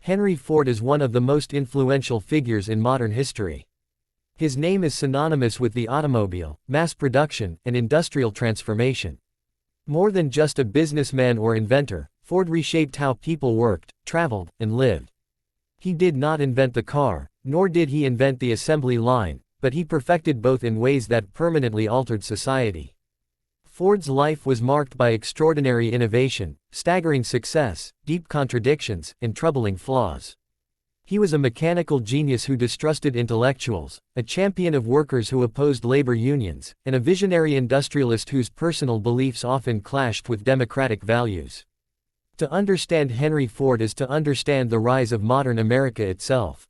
Henry Ford is one of the most influential figures in modern history. His name is synonymous with the automobile, mass production, and industrial transformation. More than just a businessman or inventor, Ford reshaped how people worked, traveled, and lived. He did not invent the car, nor did he invent the assembly line, but he perfected both in ways that permanently altered society. Ford's life was marked by extraordinary innovation, staggering success, deep contradictions, and troubling flaws. He was a mechanical genius who distrusted intellectuals, a champion of workers who opposed labor unions, and a visionary industrialist whose personal beliefs often clashed with democratic values. To understand Henry Ford is to understand the rise of modern America itself.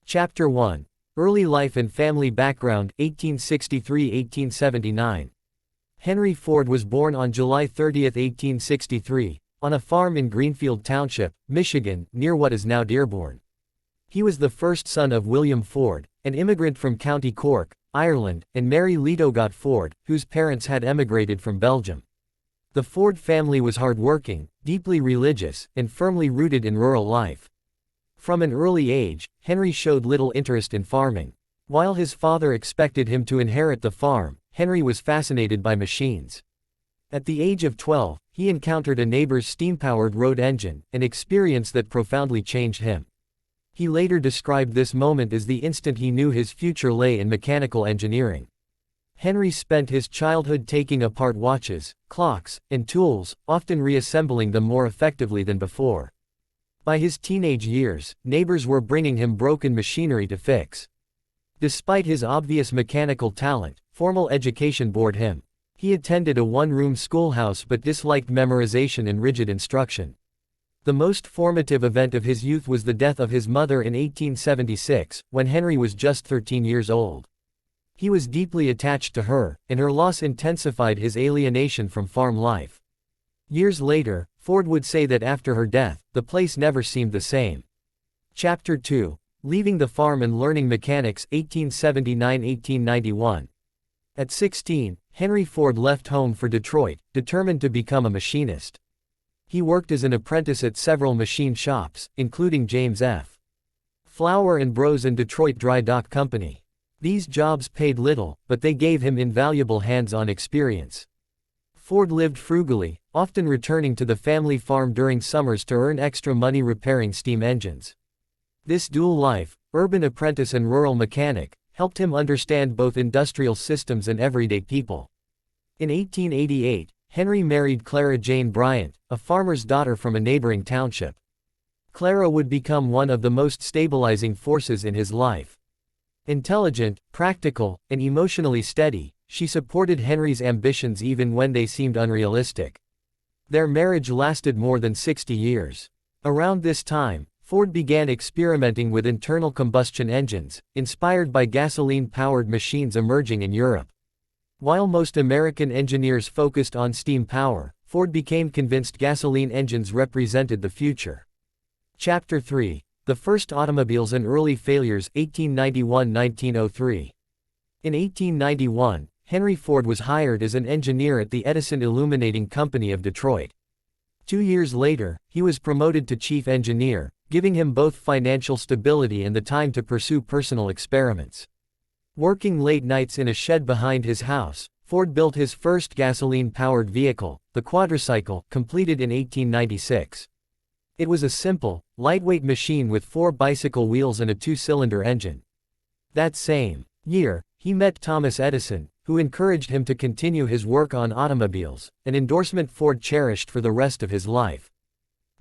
Chapter 1. Early Life and Family Background, 1863–1879. Henry Ford was born on July 30, 1863, on a farm in Greenfield Township, Michigan, near what is now Dearborn. He was the first son of William Ford, an immigrant from County Cork, Ireland, and Mary Lidogot Ford, whose parents had emigrated from Belgium. The Ford family was hardworking, deeply religious, and firmly rooted in rural life. From an early age, Henry showed little interest in farming. While his father expected him to inherit the farm, Henry was fascinated by machines. At the age of 12, he encountered a neighbor's steam-powered road engine, an experience that profoundly changed him. He later described this moment as the instant he knew his future lay in mechanical engineering. Henry spent his childhood taking apart watches, clocks, and tools, often reassembling them more effectively than before. By his teenage years, neighbors were bringing him broken machinery to fix. Despite his obvious mechanical talent, formal education bored him. He attended a one-room schoolhouse but disliked memorization and rigid instruction. The most formative event of his youth was the death of his mother in 1876, when Henry was just 13 years old. He was deeply attached to her, and her loss intensified his alienation from farm life. Years later, Ford would say that after her death, the place never seemed the same. Chapter 2. Leaving the Farm and Learning Mechanics, 1879–1891. At 16, Henry Ford left home for Detroit, determined to become a machinist. He worked as an apprentice at several machine shops, including James F. Flower and Bros and Detroit Dry Dock Company. These jobs paid little, but they gave him invaluable hands-on experience. Ford lived frugally, often returning to the family farm during summers to earn extra money repairing steam engines. This dual life, urban apprentice and rural mechanic, helped him understand both industrial systems and everyday people. In 1888, Henry married Clara Jane Bryant, a farmer's daughter from a neighboring township. Clara would become one of the most stabilizing forces in his life. Intelligent, practical, and emotionally steady, she supported Henry's ambitions even when they seemed unrealistic. Their marriage lasted more than 60 years. Around this time, Ford began experimenting with internal combustion engines, inspired by gasoline-powered machines emerging in Europe. While most American engineers focused on steam power, Ford became convinced gasoline engines represented the future. Chapter 3. The First Automobiles and Early Failures, 1891–1903. In 1891, Henry Ford was hired as an engineer at the Edison Illuminating Company of Detroit. 2 years later, he was promoted to chief engineer, giving him both financial stability and the time to pursue personal experiments. Working late nights in a shed behind his house, Ford built his first gasoline-powered vehicle, the quadricycle, completed in 1896. It was a simple, lightweight machine with 4 bicycle wheels and a 2-cylinder engine. That same year, he met Thomas Edison, who encouraged him to continue his work on automobiles, an endorsement Ford cherished for the rest of his life.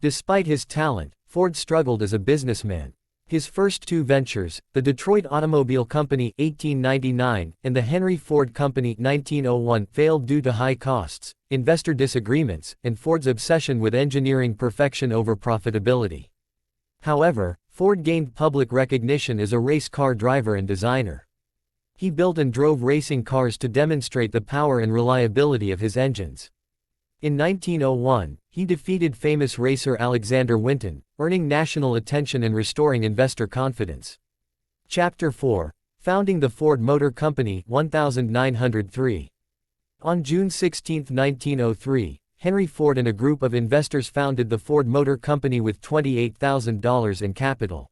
Despite his talent, Ford struggled as a businessman. His first 2 ventures, the Detroit Automobile Company (1899) and the Henry Ford Company (1901), failed due to high costs, investor disagreements, and Ford's obsession with engineering perfection over profitability. However, Ford gained public recognition as a race car driver and designer. He built and drove racing cars to demonstrate the power and reliability of his engines. In 1901, he defeated famous racer Alexander Winton, earning national attention and restoring investor confidence. Chapter 4. Founding the Ford Motor Company, 1903. On June 16, 1903, Henry Ford and a group of investors founded the Ford Motor Company with $28,000 in capital.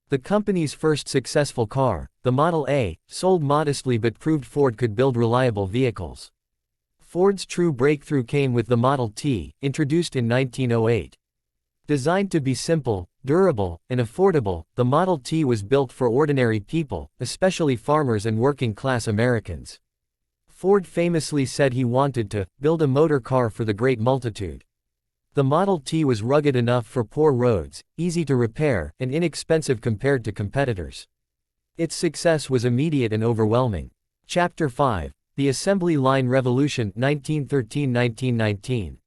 The company's first successful car, the Model A, sold modestly but proved Ford could build reliable vehicles. Ford's true breakthrough came with the Model T, introduced in 1908. Designed to be simple, durable, and affordable, the Model T was built for ordinary people, especially farmers and working-class Americans. Ford famously said he wanted to build a motor car for the great multitude. The Model T was rugged enough for poor roads, easy to repair, and inexpensive compared to competitors. Its success was immediate and overwhelming. Chapter 5. The Assembly Line Revolution, 1913–1919.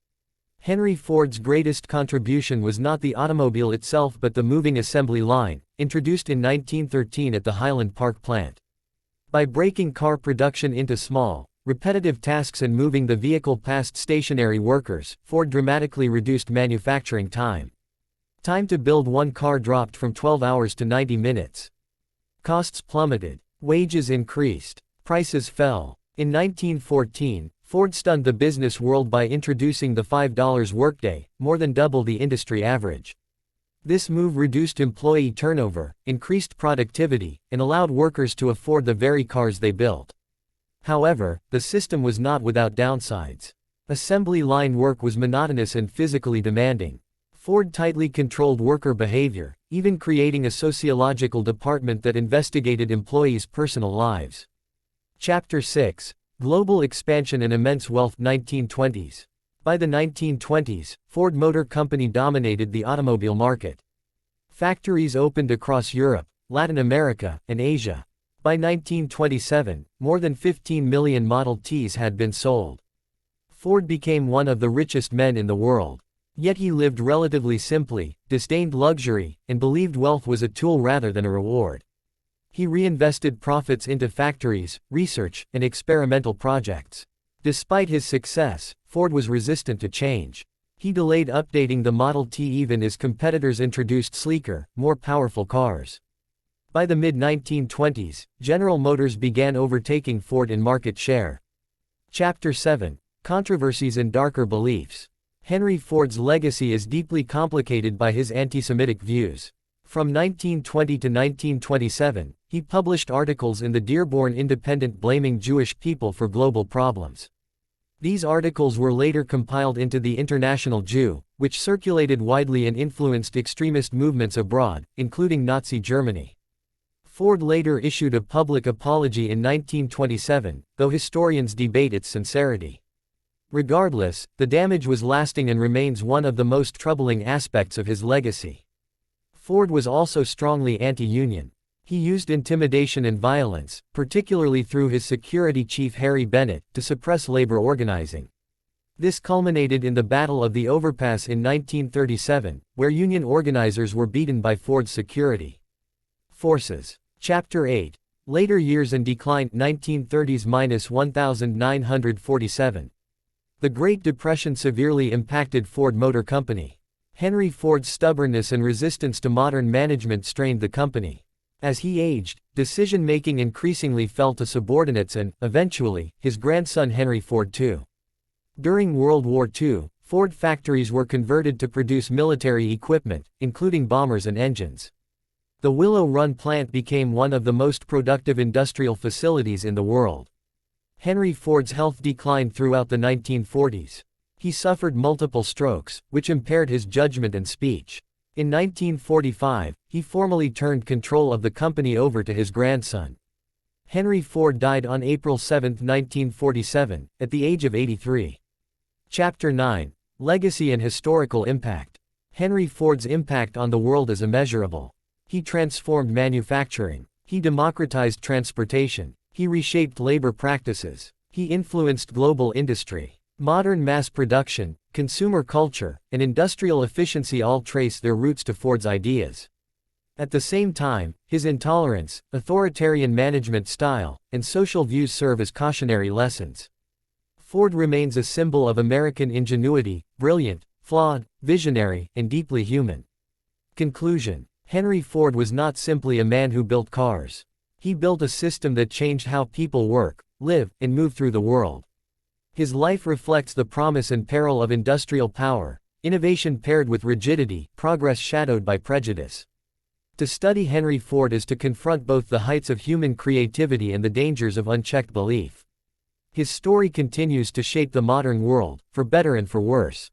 Henry Ford's greatest contribution was not the automobile itself but the moving assembly line, introduced in 1913 at the Highland Park plant. By breaking car production into small, repetitive tasks and moving the vehicle past stationary workers, Ford dramatically reduced manufacturing time. Time to build one car dropped from 12 hours to 90 minutes. Costs plummeted. Wages increased. Prices fell. In 1914, Ford stunned the business world by introducing the $5 workday, more than double the industry average. This move reduced employee turnover, increased productivity, and allowed workers to afford the very cars they built. However, the system was not without downsides. Assembly line work was monotonous and physically demanding. Ford tightly controlled worker behavior, even creating a sociological department that investigated employees' personal lives. Chapter 6. Global Expansion and Immense Wealth, 1920s. By the 1920s, Ford Motor Company dominated the automobile market. Factories opened across Europe, Latin America, and Asia. By 1927, more than 15 million Model Ts had been sold. Ford became one of the richest men in the world. Yet he lived relatively simply, disdained luxury, and believed wealth was a tool rather than a reward. He reinvested profits into factories, research, and experimental projects. Despite his success, Ford was resistant to change. He delayed updating the Model T even as competitors introduced sleeker, more powerful cars. By the mid-1920s, General Motors began overtaking Ford in market share. Chapter 7. Controversies and Darker Beliefs. Henry Ford's legacy is deeply complicated by his anti-Semitic views. From 1920 to 1927, he published articles in the Dearborn Independent blaming Jewish people for global problems. These articles were later compiled into the International Jew, which circulated widely and influenced extremist movements abroad, including Nazi Germany. Ford later issued a public apology in 1927, though historians debate its sincerity. Regardless, the damage was lasting and remains one of the most troubling aspects of his legacy. Ford was also strongly anti-union. He used intimidation and violence, particularly through his security chief Harry Bennett, to suppress labor organizing. This culminated in the Battle of the Overpass in 1937, where union organizers were beaten by Ford's security forces. Chapter 8. Later Years and Decline, 1930s–1947. The Great Depression severely impacted Ford Motor Company. Henry Ford's stubbornness and resistance to modern management strained the company. As he aged, decision-making increasingly fell to subordinates and, eventually, his grandson Henry Ford II. During World War II, Ford factories were converted to produce military equipment, including bombers and engines. The Willow Run plant became one of the most productive industrial facilities in the world. Henry Ford's health declined throughout the 1940s. He suffered multiple strokes, which impaired his judgment and speech. In 1945, he formally turned control of the company over to his grandson. Henry Ford died on April 7, 1947, at the age of 83. Chapter 9. Legacy and Historical Impact. Henry Ford's impact on the world is immeasurable. He transformed manufacturing. He democratized transportation. He reshaped labor practices. He influenced global industry. Modern mass production, consumer culture, and industrial efficiency all trace their roots to Ford's ideas. At the same time, his intolerance, authoritarian management style, and social views serve as cautionary lessons. Ford remains a symbol of American ingenuity, brilliant, flawed, visionary, and deeply human. Conclusion. Henry Ford was not simply a man who built cars. He built a system that changed how people work, live, and move through the world. His life reflects the promise and peril of industrial power, innovation paired with rigidity, progress shadowed by prejudice. To study Henry Ford is to confront both the heights of human creativity and the dangers of unchecked belief. His story continues to shape the modern world, for better and for worse.